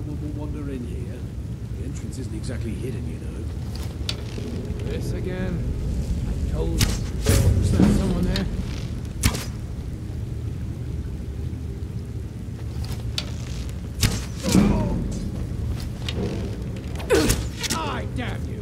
someone will wander in here. The entrance isn't exactly hidden, you know. This again? I told you. Was there someone there? Die, damn you!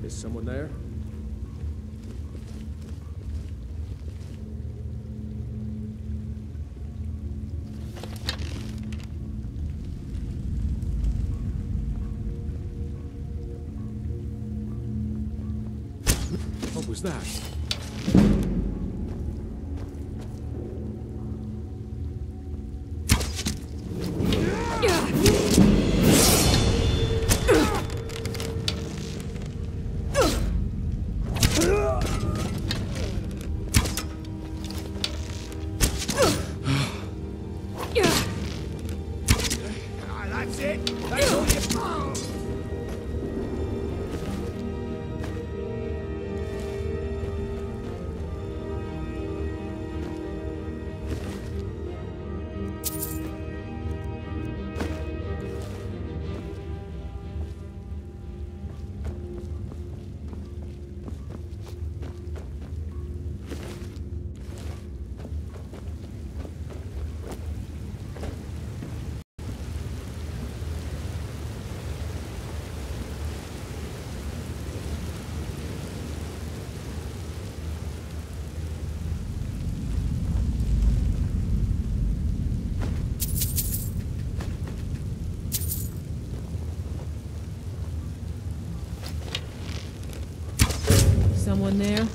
Is someone there? What was that? Someone there?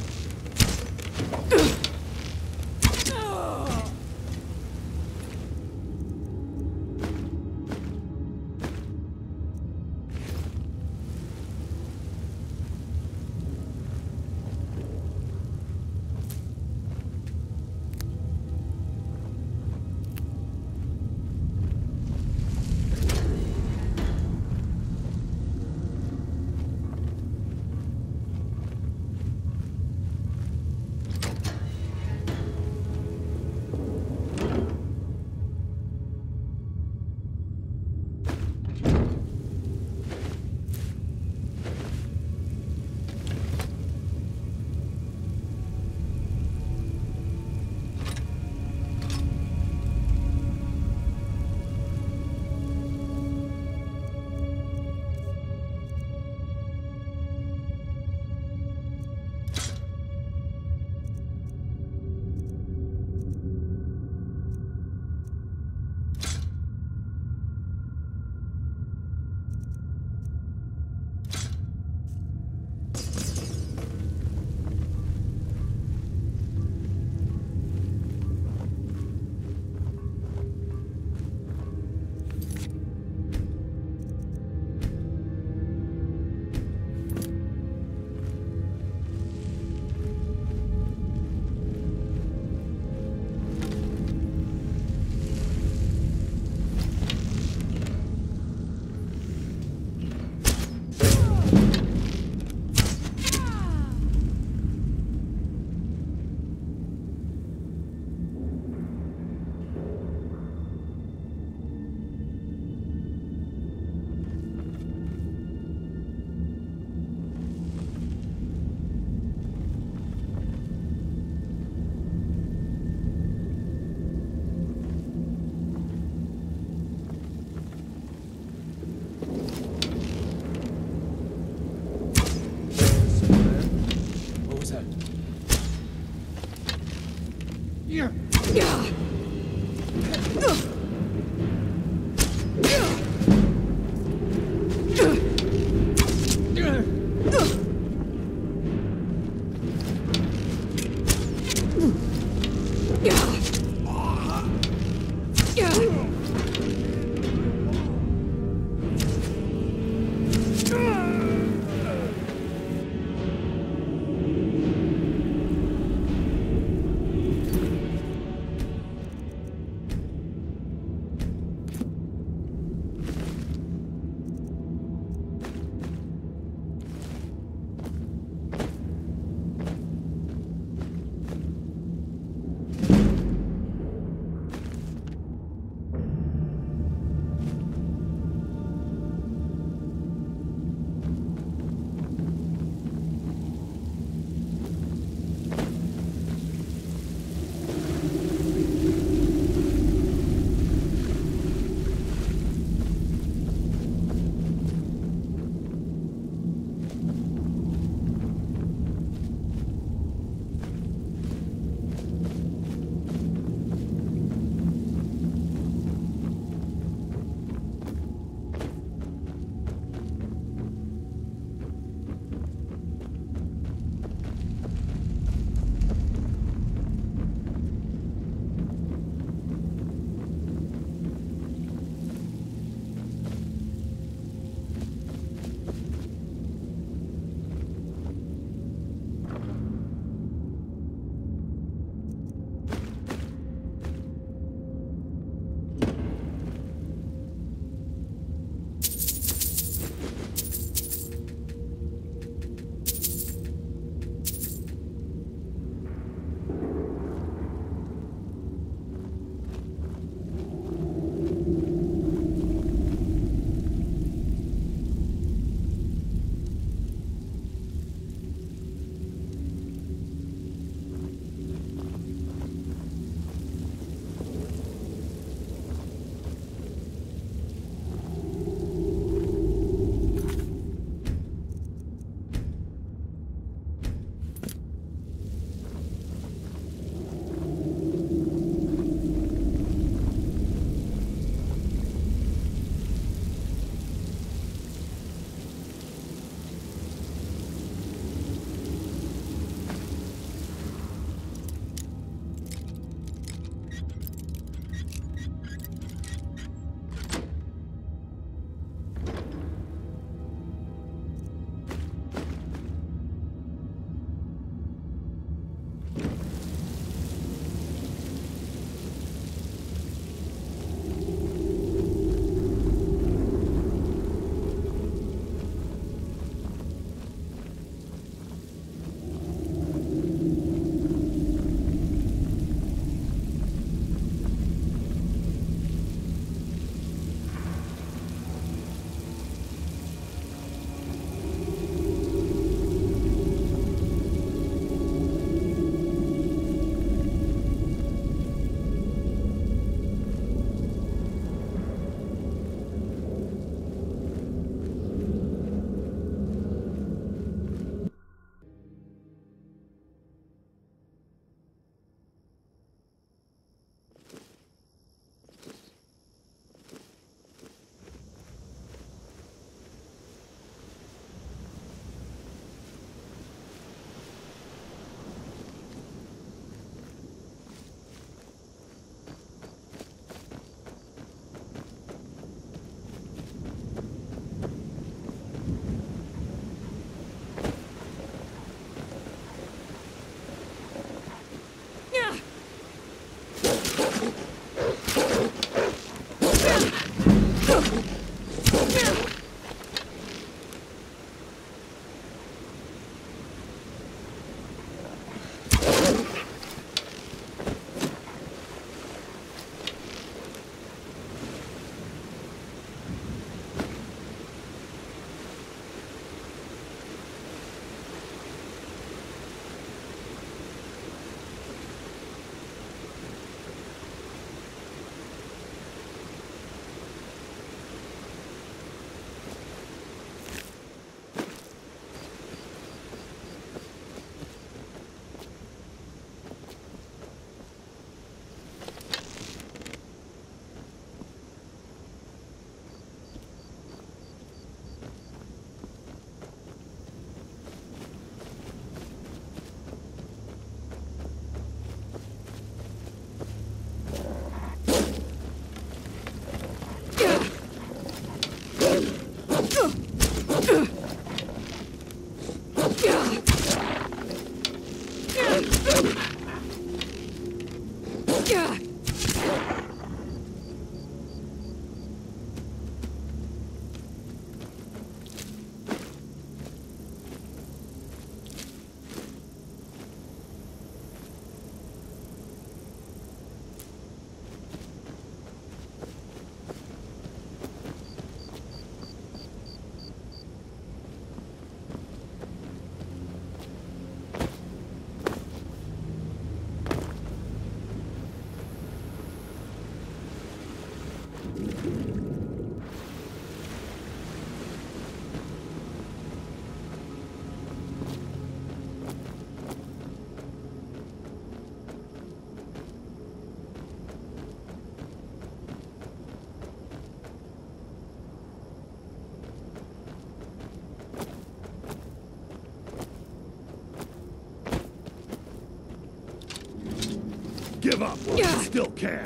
Give up while you still can.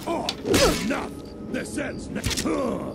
Oh, enough! This ends now.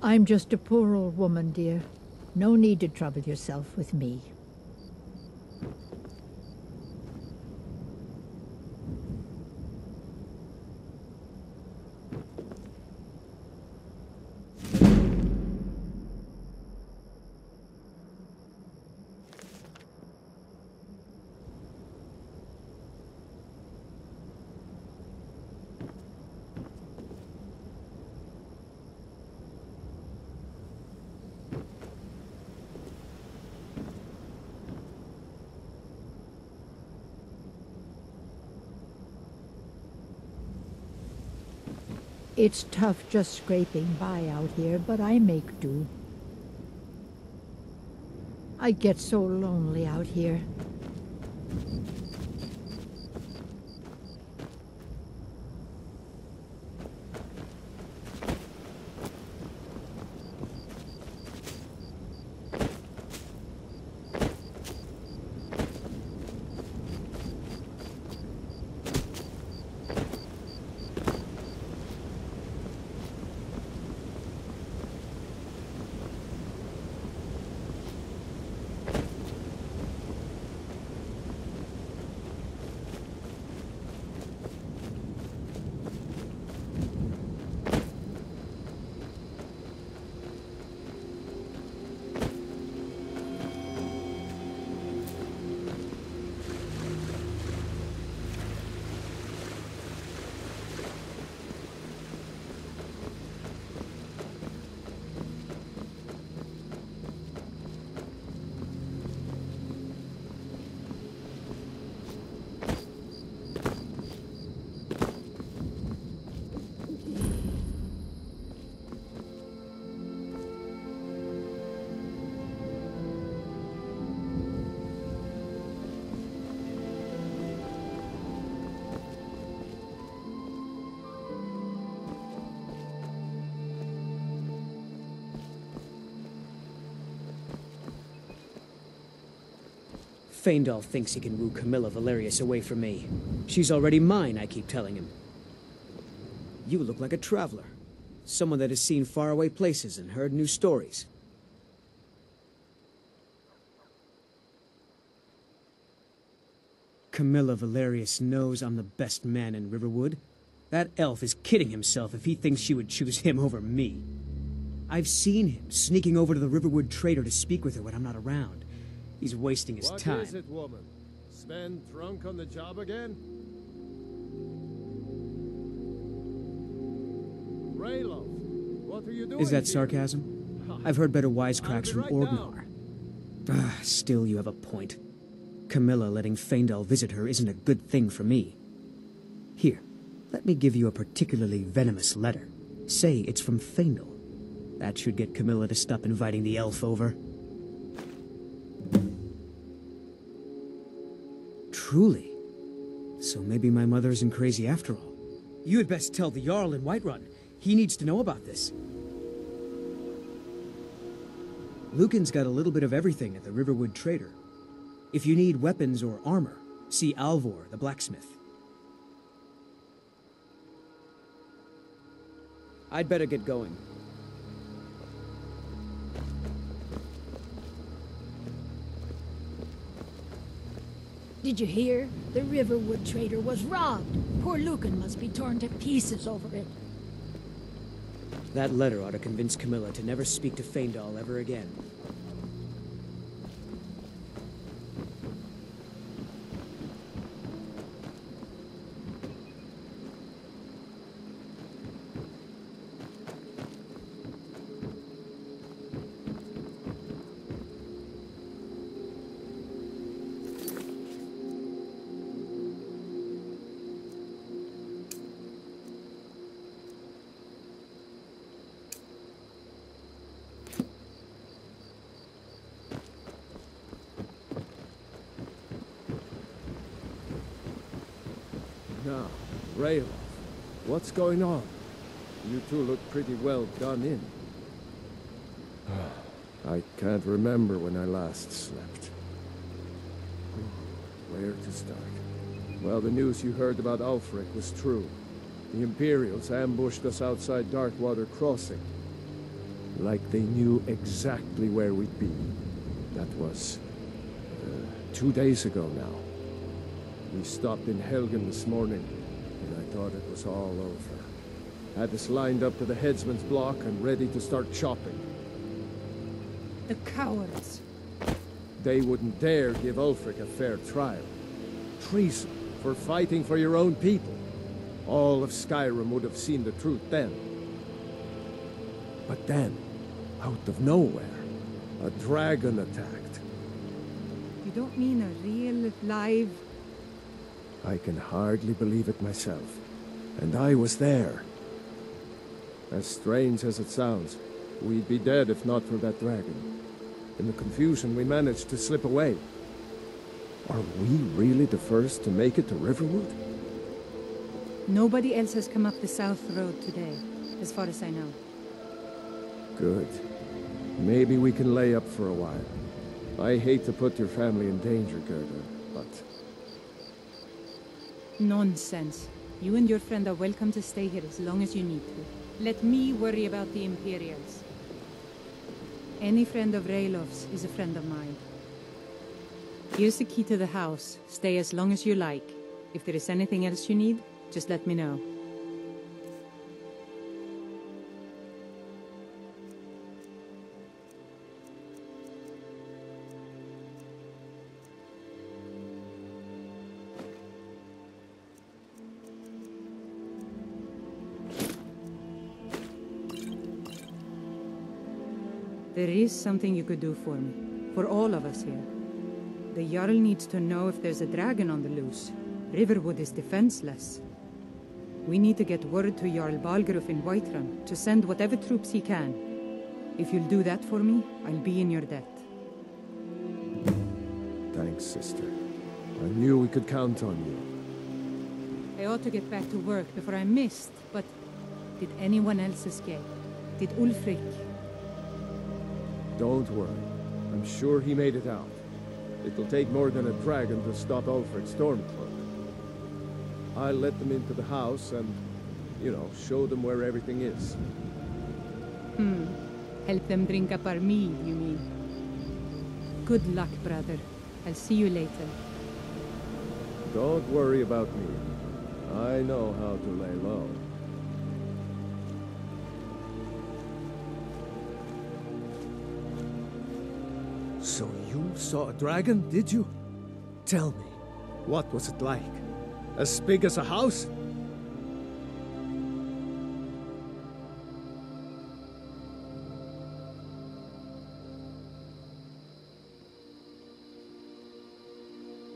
I'm just a poor old woman, dear. No need to trouble yourself with me. It's tough just scraping by out here, but I make do. I get so lonely out here. Faendal thinks he can woo Camilla Valerius away from me. She's already mine, I keep telling him. You look like a traveler. Someone that has seen faraway places and heard new stories. Camilla Valerius knows I'm the best man in Riverwood. That elf is kidding himself if he thinks she would choose him over me. I've seen him sneaking over to the Riverwood trader to speak with her when I'm not around. He's wasting his time. What is it, woman? Sven drunk on the job again? Rayloff, what are you doing Is that here? sarcasm? I've heard better wisecracks from Right Orgnar. Still, you have a point. Camilla letting Faendal visit her isn't a good thing for me. Here, let me give you a particularly venomous letter. Say it's from Faendal. That should get Camilla to stop inviting the elf over. Truly. So maybe my mother isn't crazy after all. You had best tell the Jarl in Whiterun. He needs to know about this. Lucan's got a little bit of everything at the Riverwood Trader. If you need weapons or armor, see Alvor, the blacksmith. I'd better get going. Did you hear? The Riverwood trader was robbed. Poor Lucan must be torn to pieces over it. That letter ought to convince Camilla to never speak to Faendal ever again. Now, Rayloff, what's going on? You two look pretty well done in. I can't remember when I last slept. Where to start? Well, the news you heard about Ulfric was true. The Imperials ambushed us outside Darkwater Crossing. Like they knew exactly where we'd be. That was 2 days ago now. We stopped in Helgen this morning, and I thought it was all over. Had us lined up to the headsman's block and ready to start chopping. The cowards. They wouldn't dare give Ulfric a fair trial. Treason for fighting for your own people. All of Skyrim would have seen the truth then. But then, out of nowhere, a dragon attacked. You don't mean a real, live... I can hardly believe it myself. And I was there. As strange as it sounds, we'd be dead if not for that dragon. In the confusion, we managed to slip away. Are we really the first to make it to Riverwood? Nobody else has come up the South Road today, as far as I know. Good. Maybe we can lay up for a while. I hate to put your family in danger, Gerda, but... Nonsense. You and your friend are welcome to stay here as long as you need to. Let me worry about the Imperials. Any friend of Rayloff's is a friend of mine. Here's the key to the house. Stay as long as you like. If there is anything else you need, just let me know. There is something you could do for me. For all of us here. The Jarl needs to know if there's a dragon on the loose. Riverwood is defenseless. We need to get word to Jarl Balgruuf in Whiterun to send whatever troops he can. If you'll do that for me, I'll be in your debt. Thanks, sister. I knew we could count on you. I ought to get back to work before I'm missed, but did anyone else escape? Did Ulfric? Don't worry. I'm sure he made it out. It'll take more than a dragon to stop Ulfric's Stormcloak. I'll let them into the house and, show them where everything is. Help them drink up our mead, you mean? Good luck, brother. I'll see you later. Don't worry about me. I know how to lay low. So you saw a dragon, did you? Tell me, what was it like? As big as a house?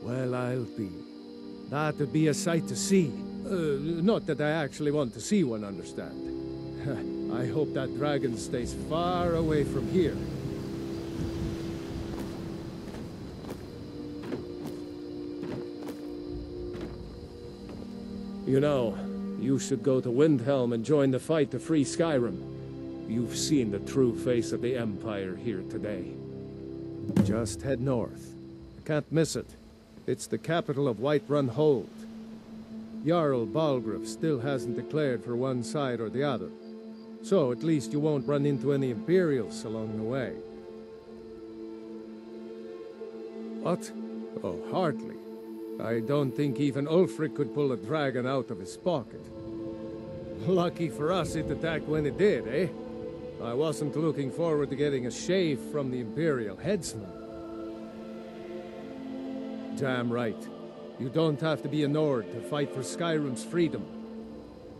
Well, I'll be. That'd be a sight to see. Not that I actually want to see one, understand. I hope that dragon stays far away from here. You should go to Windhelm and join the fight to free Skyrim. You've seen the true face of the Empire here today. Just head north. Can't miss it. It's the capital of Whiterun Hold. Jarl Balgruuf still hasn't declared for one side or the other. So at least you won't run into any Imperials along the way. What? Oh, hardly. I don't think even Ulfric could pull a dragon out of his pocket. Lucky for us it attacked when it did, eh? I wasn't looking forward to getting a shave from the Imperial headsman. Damn right. You don't have to be a Nord to fight for Skyrim's freedom.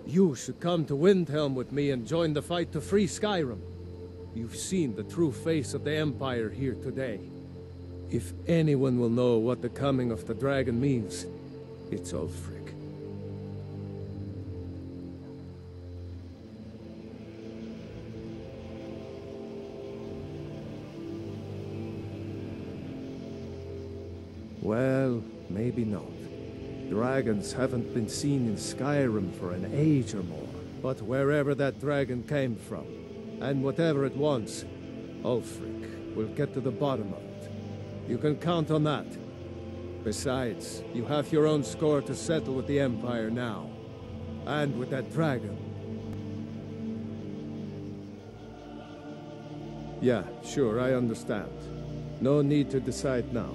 You should come to Windhelm with me and join the fight to free Skyrim. You've seen the true face of the Empire here today. If anyone will know what the coming of the dragon means, it's Ulfric. Well, maybe not. Dragons haven't been seen in Skyrim for an age or more. But wherever that dragon came from, and whatever it wants, Ulfric will get to the bottom of it. You can count on that. Besides, you have your own score to settle with the Empire now. And with that dragon. Yeah, sure, I understand. No need to decide now.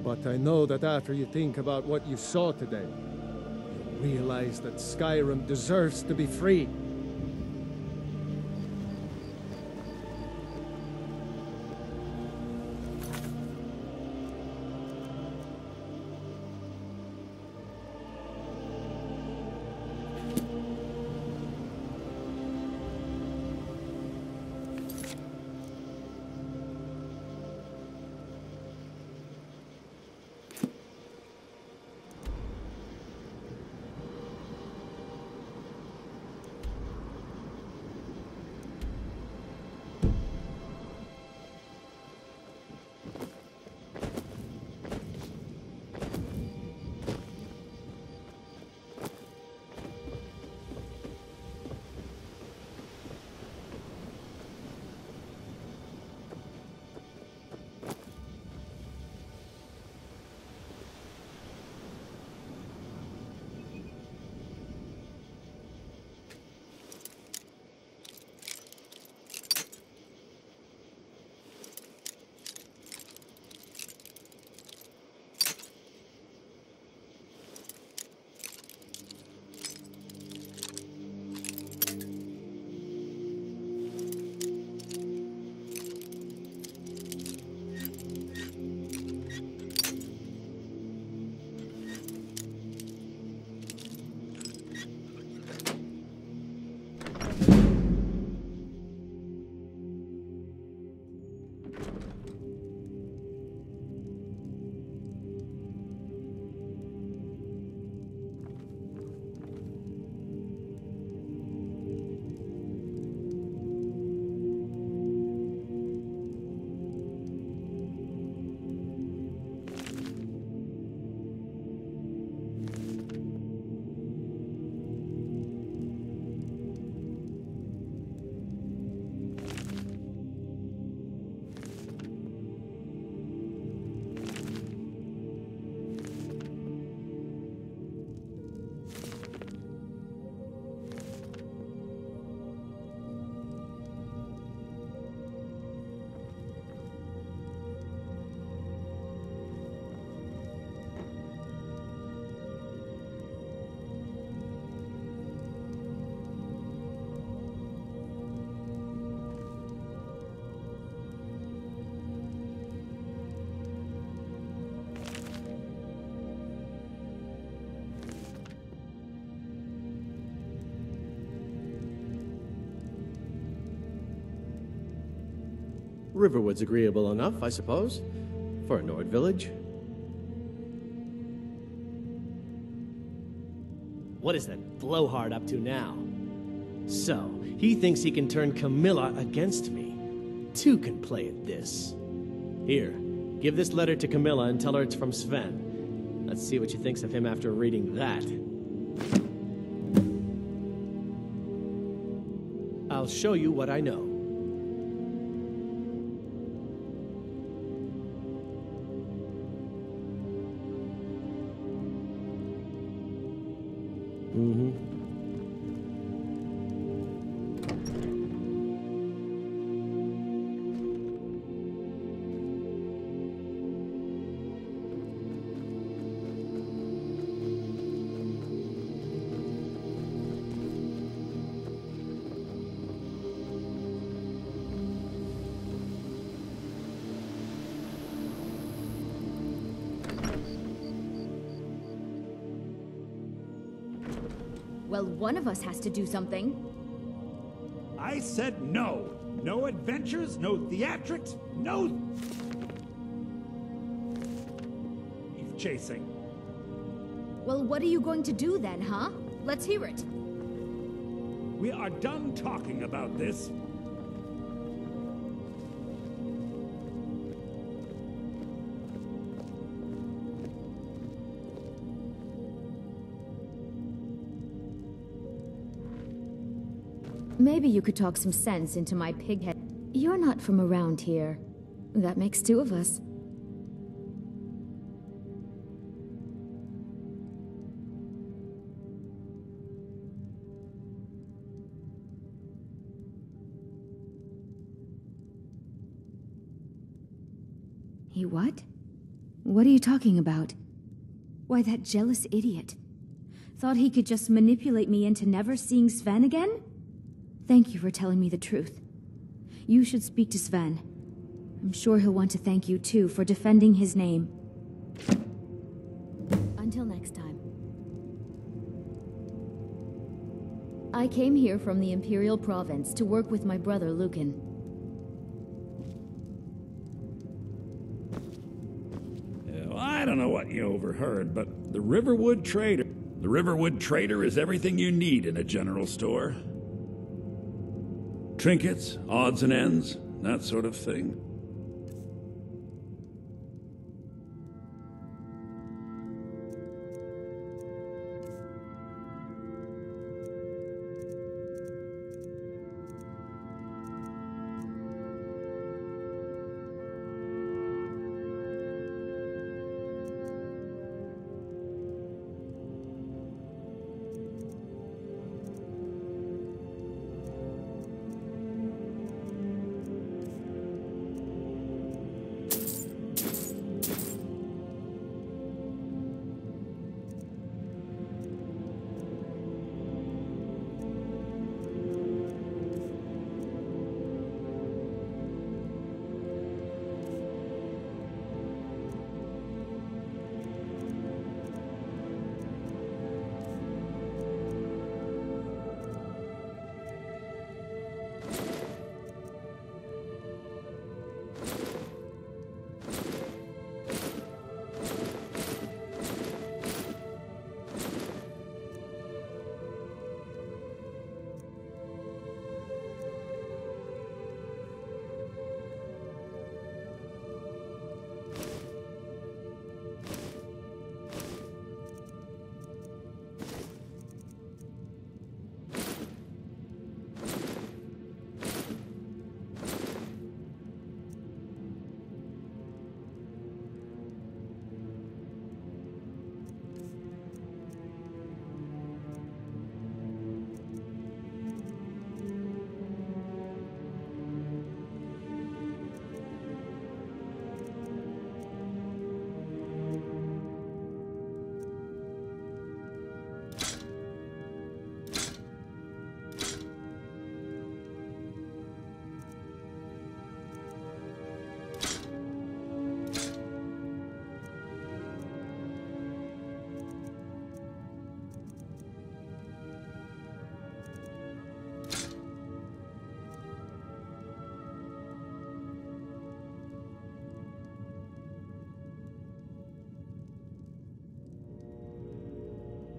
But I know that after you think about what you saw today, you realize that Skyrim deserves to be free. Riverwood's agreeable enough, I suppose, for a Nord village. What is that blowhard up to now? So, he thinks he can turn Camilla against me. Two can play at this. Here, give this letter to Camilla and tell her it's from Sven. Let's see what she thinks of him after reading that. I'll show you what I know. Well, one of us has to do something. I said no. No adventures, no theatrics, no... He's chasing. Well, what are you going to do then, huh? Let's hear it. We are done talking about this. Maybe you could talk some sense into my pig head. You're not from around here. That makes two of us. He what? What are you talking about? Why, that jealous idiot. Thought he could just manipulate me into never seeing Sven again? Thank you for telling me the truth. You should speak to Sven. I'm sure he'll want to thank you too for defending his name. Until next time. I came here from the Imperial Province to work with my brother Lucan. I don't know what you overheard, but the Riverwood Trader... The Riverwood Trader is everything you need in a general store. Trinkets, odds and ends, that sort of thing.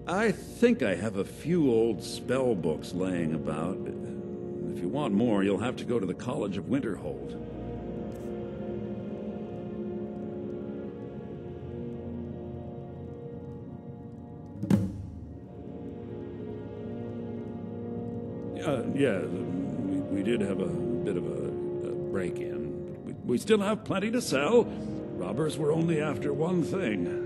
I think I have a few old spell books laying about. If you want more, you'll have to go to the College of Winterhold. Yeah, we did have a bit of a break-in. We still have plenty to sell. Robbers were only after one thing.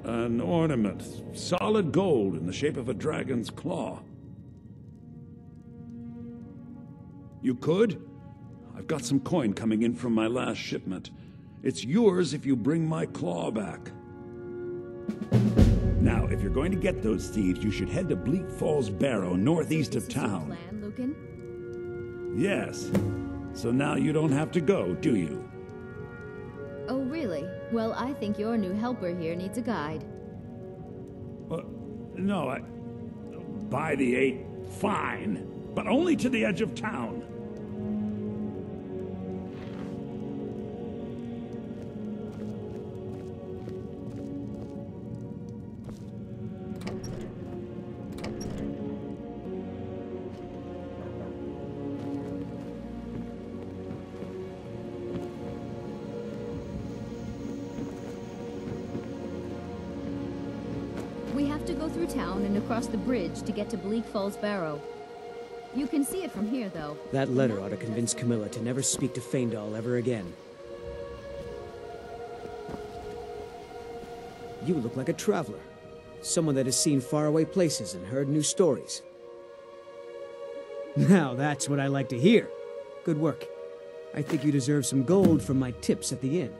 An ornament, solid gold in the shape of a dragon's claw. You could? I've got some coin coming in from my last shipment. It's yours if you bring my claw back. Now, if you're going to get those thieves, you should head to Bleak Falls Barrow, northeast of town. This is your plan, Lucan? Yes. So now you don't have to go, do you? Oh, really? Well, I think your new helper here needs a guide. No, by the 8, fine. But only to the edge of town. We have to go through town and across the bridge to get to Bleak Falls Barrow. You can see it from here, though. That letter ought to convince Camilla to never speak to Faendal ever again. You look like a traveler. Someone that has seen faraway places and heard new stories. Now that's what I like to hear. Good work. I think you deserve some gold from my tips at the inn.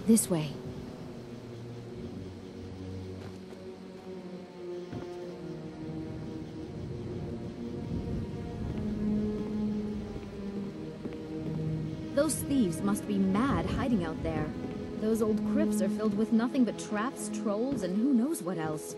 This way. Those thieves must be mad hiding out there. Those old crypts are filled with nothing but traps, trolls, and who knows what else.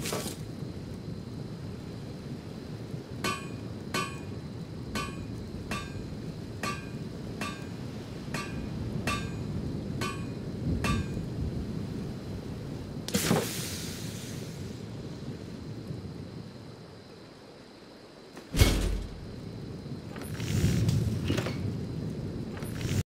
Thank you.